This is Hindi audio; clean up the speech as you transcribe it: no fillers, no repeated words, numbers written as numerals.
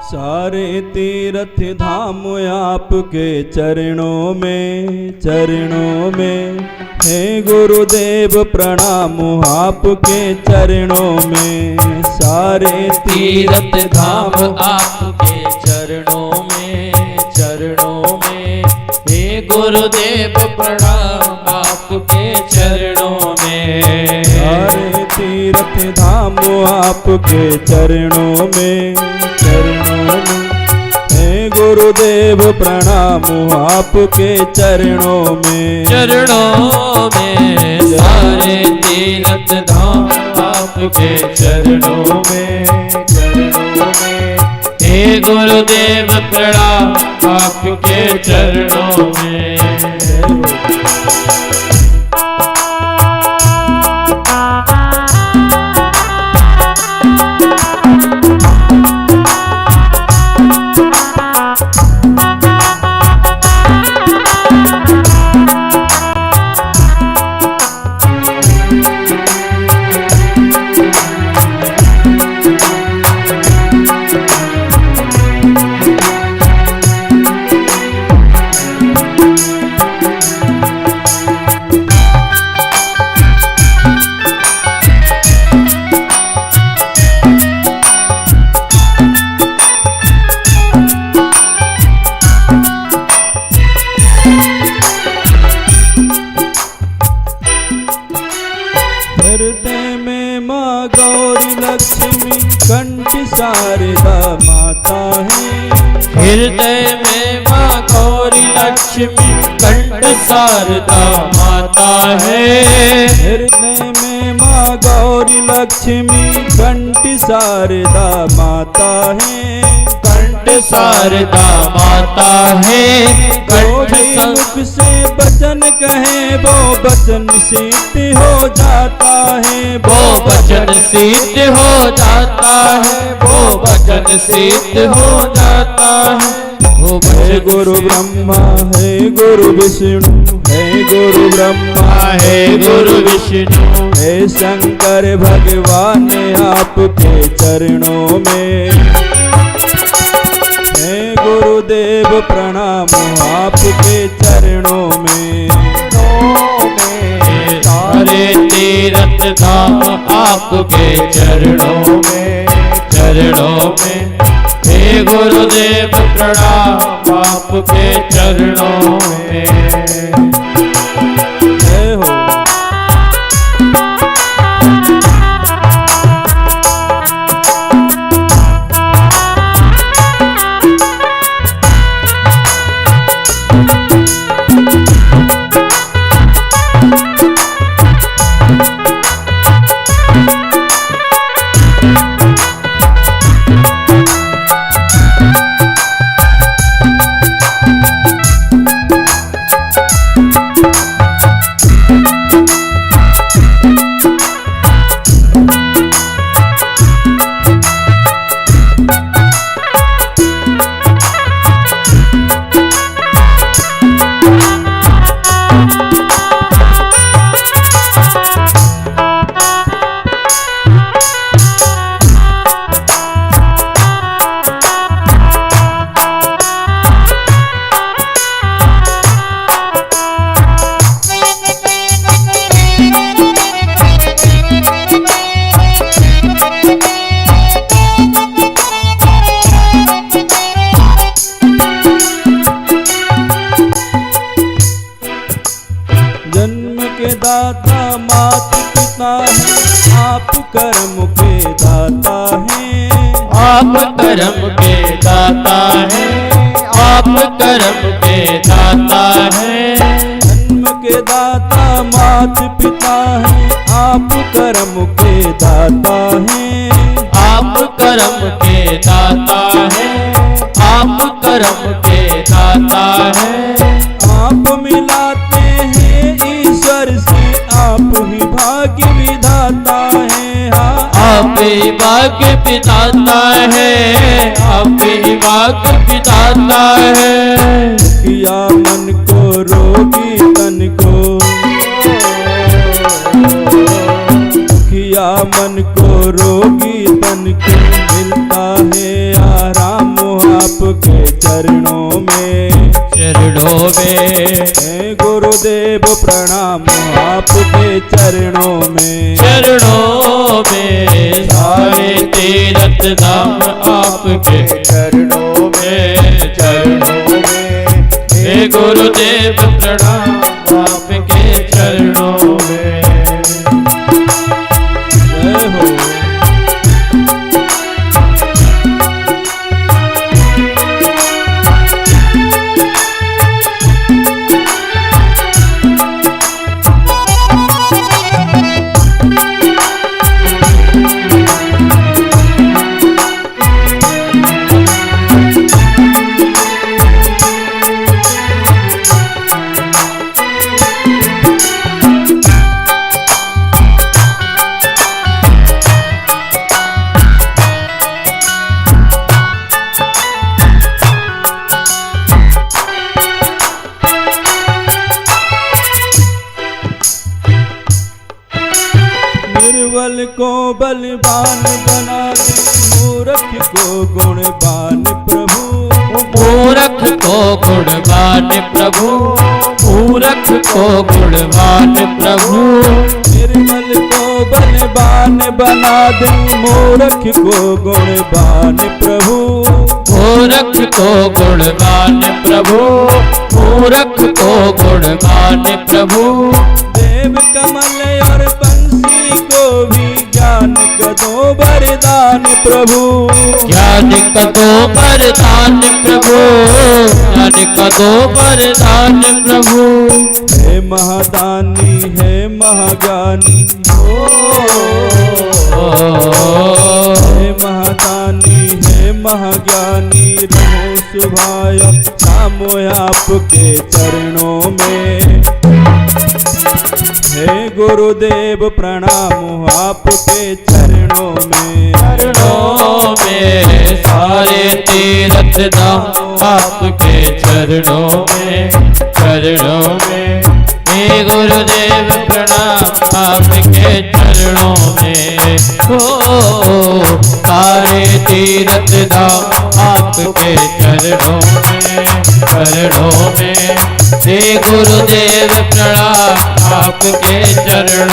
सारे तीर्थ धाम आपके चरणों में हे गुरुदेव प्रणाम आपके चरणों में। सारे तीर्थ धाम आपके चरणों में हे गुरुदेव प्रणाम आपके चरणों में। सारे तीर्थ धाम आपके चरणों में हे गुरुदेव प्रणाम आपके चरणों में। सारे तीर्थ धाम आपके चरणों में हे गुरुदेव प्रणाम आपके चरणों में। हृदय में माँ गौरी लक्ष्मी कंठ शारदा माता है। हृदय में माँ गौरी लक्ष्मी कंठ शारदा माता है। हृदय में माँ गौरी लक्ष्मी कंठ शारदा माता है। कंठ शारदा माता है। मुख से वचन कहे वो वचन सिद्ध हो जाता है। वो वचन सिद्ध हो जाता है। वो वचन सिद्ध हो जाता है। हे गुरु ब्रह्मा है गुरु विष्णु है गुरु ब्रह्मा है गुरु विष्णु हे शंकर भगवान आपके चरणों में। हे गुरुदेव प्रणाम आपके चरणों में। सारे तीर्थ धाम आपके चरणों में हे गुरुदेव प्रणाम आपके चरणों में। जय हो। दाता माता पिता है आप कर्म के दाता हैं। आप कर्म के दाता हैं। आप कर्म के दाता हैं। जन्म के दाता माता पिता हैं आप कर्म के दाता हैं। आप कर्म के दाता हैं। आप कर्म के दाता हैं। आप मिलाते हैं ईश्वर से आप ही भाग्य विधाता है। आप ही भाग्य विधाता है। आप ही भाग्य विधाता है। किया मन को रोगी तन को किया मन को रोगी तन को मिलता है आराम आपके चरणों में। चरणों में हे गुरुदेव प्रणाम आपके चरणों में। चरणों में सारे तीर्थ धाम आपके चरणों में। चरणों में हे गुरुदेव प्रणाम आपके चरणों में। जय हो। निर्बल को बलवान बना दे, मूर्ख को गुणवान प्रभु। मूर्ख को गुणवान प्रभु। मूर्ख को गुणवान प्रभु। निर्बल को बलवान बना दे, मूर्ख को गुणवान प्रभु। मूर्ख को गुणवान प्रभु। मूर्ख को गुणवान प्रभु। देव कमल और बंसी को भी ज्ञान कदो वरदान प्रभु। ज्ञान कदो वरदान प्रभु। ज्ञान कदो वरदान प्रभु। हे महादानी है महाज्ञानी हे महादानी है महाज्ञानी। रहो सुभाय नामो आपके चरणों में। हे गुरुदेव प्रणाम आपके चरणों में। चरणों में सारे तीर्थ धाम आपके चरणों में। चरणों में हे गुरुदेव प्रणाम आपके चरणों में। हो सारे तीर्थ धाम आपके चरणों में। चरणों में हे गुरुदेव प्रणाम आपके चरणों